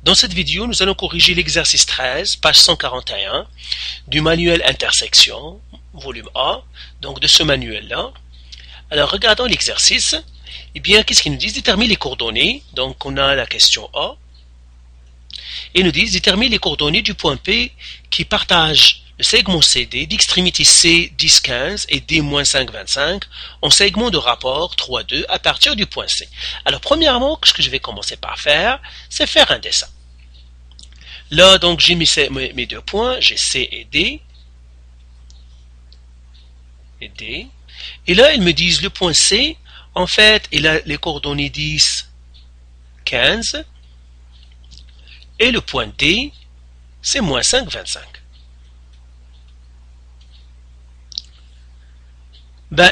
Dans cette vidéo, nous allons corriger l'exercice 13, page 141, du manuel intersection, volume A, donc de ce manuel-là. Alors, regardons l'exercice. Eh bien, qu'est-ce qu'ils nous disent? Détermine les coordonnées. Donc, on a la question A. Et ils nous disent, détermine les coordonnées du point P qui partage le segment CD d'extrémité C 10-15 et D-5-25 en segment de rapport 3-2 à partir du point C. Alors, premièrement, ce que je vais commencer par faire, c'est faire un dessin. Là, donc, j'ai mes deux points, j'ai C et D. Et là, ils me disent, le point C, en fait, il a les coordonnées 10, 15. Et le point D, c'est moins 5, 25.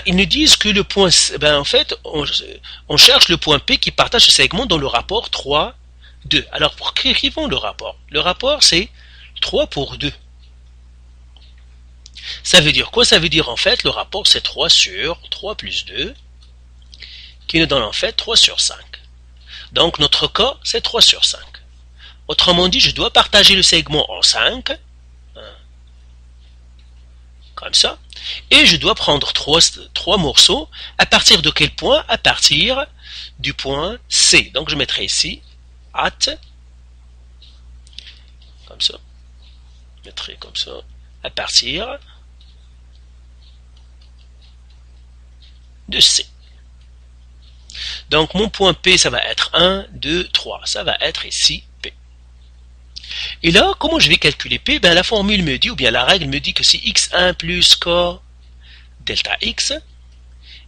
Ils nous disent que le point C, en fait, on cherche le point P qui partage ce segment dans le rapport 3, 2. Alors, écrivons le rapport. Le rapport, c'est 3 pour 2. Ça veut dire quoi? Ça veut dire, en fait, le rapport, c'est 3 sur 3 plus 2, qui nous donne, en fait, 3 sur 5. Donc, notre cas, c'est 3 sur 5. Autrement dit, je dois partager le segment en 5, comme ça, et je dois prendre 3 morceaux. À partir de quel point? À partir du point C. Donc je mettrai ici at, comme ça, je mettrai comme ça, à partir de C. Donc mon point P, ça va être 1, 2, 3, ça va être ici P. Et là, comment je vais calculer P? La formule me dit, ou bien la règle me dit que c'est x1 plus k delta x,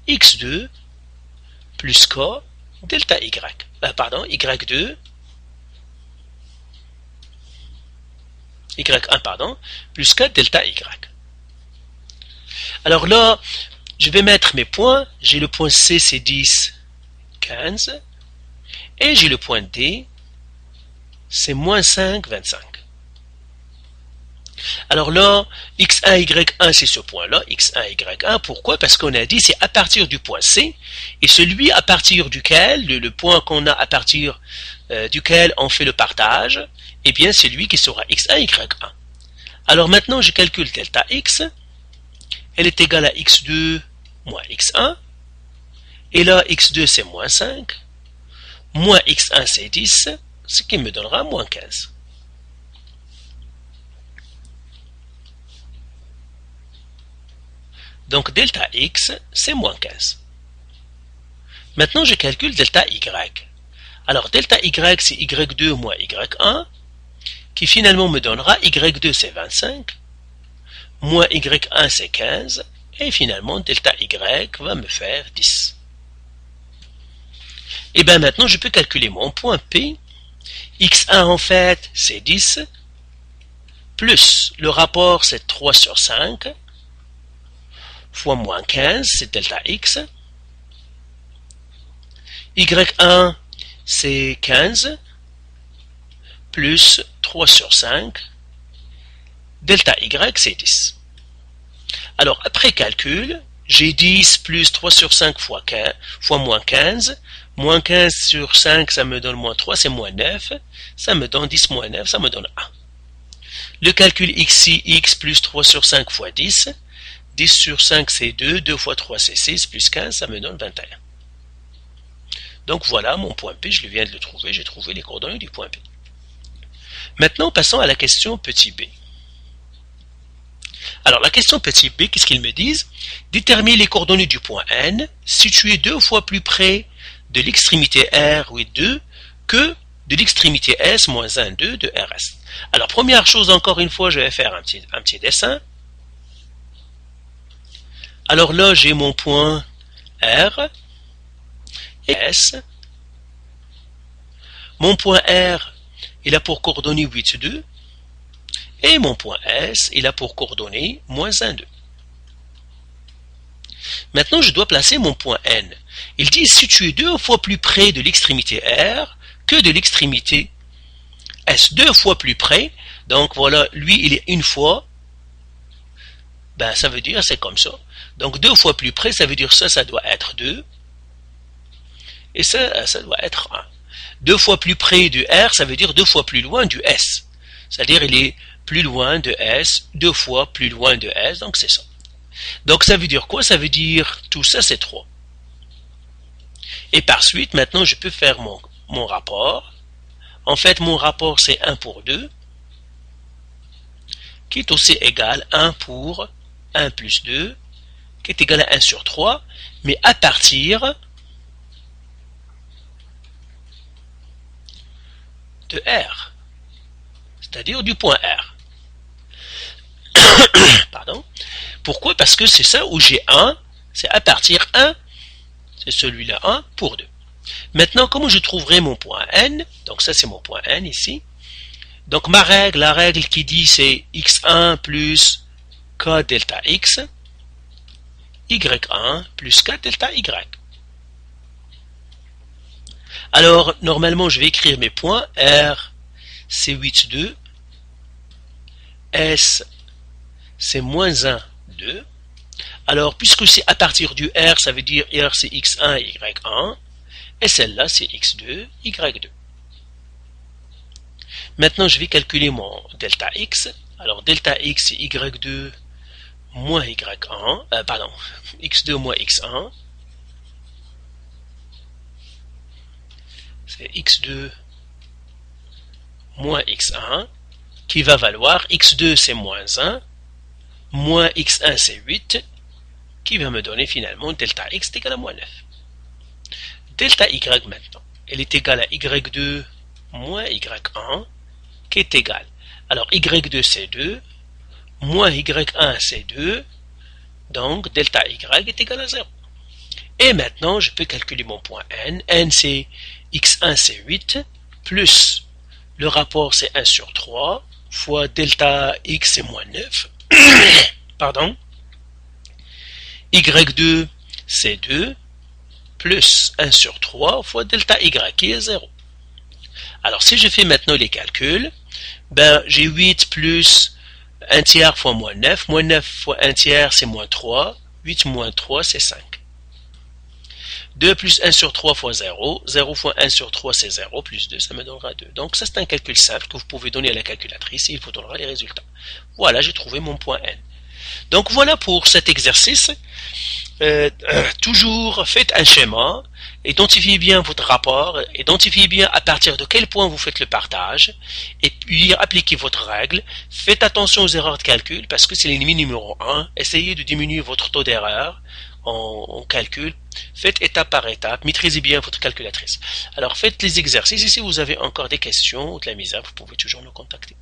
x2 plus k delta y. y2, y1, plus k delta y. Alors là, je vais mettre mes points. J'ai le point C, c'est 10, 15. Et j'ai le point D, c'est moins 5, 25. Alors là, x1, y1, c'est ce point-là, x1, y1. Pourquoi? Parce qu'on a dit c'est à partir du point C, et celui à partir duquel, le point qu'on a à partir duquel on fait le partage, eh bien c'est lui qui sera x1, y1. Alors maintenant, je calcule delta x, elle est égale à x2 moins x1, et là, x2 c'est moins 5, moins x1 c'est 10, ce qui me donnera moins 15. Donc delta x, c'est moins 15. Maintenant, je calcule delta y. Alors delta y, c'est y2 moins y1, qui finalement me donnera y2, c'est 25, moins y1, c'est 15, et finalement, delta y va me faire 10. Et bien maintenant, je peux calculer mon point P. x1, en fait, c'est 10, plus le rapport, c'est 3 sur 5, fois moins 15, c'est delta x. y1, c'est 15, plus 3 sur 5, delta y, c'est 10. Alors, après calcul, j'ai 10 plus 3 sur 5 fois moins 15. Moins 15 sur 5, ça me donne moins 3, c'est moins 9. Ça me donne 10 moins 9, ça me donne 1. Le calcul xi, x plus 3 sur 5 fois 10. 10 sur 5, c'est 2. 2 fois 3, c'est 6. Plus 15, ça me donne 21. Donc voilà mon point P, je viens de le trouver. J'ai trouvé les coordonnées du point P. Maintenant, passons à la question petit b. Alors, la question petit b, qu'est-ce qu'ils me disent? Déterminer les coordonnées du point N, situé 2 fois plus près de l'extrémité R, 2, que de l'extrémité S, moins 1, 2 de RS. Alors, première chose, encore une fois, je vais faire un petit dessin. Alors là, j'ai mon point R et S. Mon point R, il a pour coordonnées 8, 2. Et mon point S, il a pour coordonnées moins 1, 2. Maintenant, je dois placer mon point N. Il dit situé 2 fois plus près de l'extrémité R que de l'extrémité S. 2 fois plus près. Donc voilà, lui, il est une fois. Ça veut dire, c'est comme ça. Donc 2 fois plus près, ça veut dire ça doit être 2. Et ça doit être 1. 2 fois plus près du R, ça veut dire 2 fois plus loin du S. C'est-à-dire il est plus loin de S, 2 fois plus loin de S, donc c'est ça. Donc ça veut dire quoi? Ça veut dire tout ça c'est 3. Et par suite, maintenant je peux faire mon rapport. En fait, mon rapport c'est 1 pour 2, qui est aussi égal à 1 pour 1 plus 2, qui est égal à 1 sur 3, mais à partir de R, c'est-à-dire du point R. Pardon. Pourquoi? Parce que c'est ça où j'ai 1, c'est à partir 1, c'est celui-là 1 pour 2. Maintenant, comment je trouverai mon point N? Donc ça c'est mon point N ici. Donc la règle qui dit c'est x1 plus k delta x, y1 plus k delta y. Alors, normalement, je vais écrire mes points. R, c'est 8, 2. S, c'est moins 1, 2. Alors, puisque c'est à partir du R, ça veut dire R, c'est x1, y1. Et celle-là, c'est x2, y2. Maintenant, je vais calculer mon delta x. Alors, delta x, c'est y2 moins y1. Pardon, x2 moins x1. C'est x2 moins x1 qui va valoir x2 c'est moins 1 moins x1 c'est 8 qui va me donner finalement delta x est égal à moins 9. Delta y maintenant, elle est égale à y2 moins y1 qui est égal. Alors y2 c'est 2 moins y1 c'est 2, donc delta y est égal à 0. Et maintenant, je peux calculer mon point n. N, c'est x1, c'est 8, plus le rapport, c'est 1 sur 3, fois delta x, c'est moins 9. Pardon. y2, c'est 2, plus 1 sur 3, fois delta y, qui est 0. Alors, si je fais maintenant les calculs, ben, j'ai 8 plus 1 tiers fois moins 9. Moins 9 fois 1 tiers, c'est moins 3. 8 moins 3, c'est 5. 2 plus 1 sur 3 fois 0, 0 fois 1 sur 3 c'est 0, plus 2 ça me donnera 2. Donc ça c'est un calcul simple que vous pouvez donner à la calculatrice et il vous donnera les résultats. Voilà, j'ai trouvé mon point N. Donc voilà pour cet exercice. Toujours faites un schéma, identifiez bien votre rapport, identifiez bien à partir de quel point vous faites le partage, et puis appliquez votre règle. Faites attention aux erreurs de calcul parce que c'est l'ennemi numéro 1. Essayez de diminuer votre taux d'erreur en calcul. Faites étape par étape, maîtrisez bien votre calculatrice. Alors faites les exercices et si vous avez encore des questions ou de la misère, vous pouvez toujours nous contacter.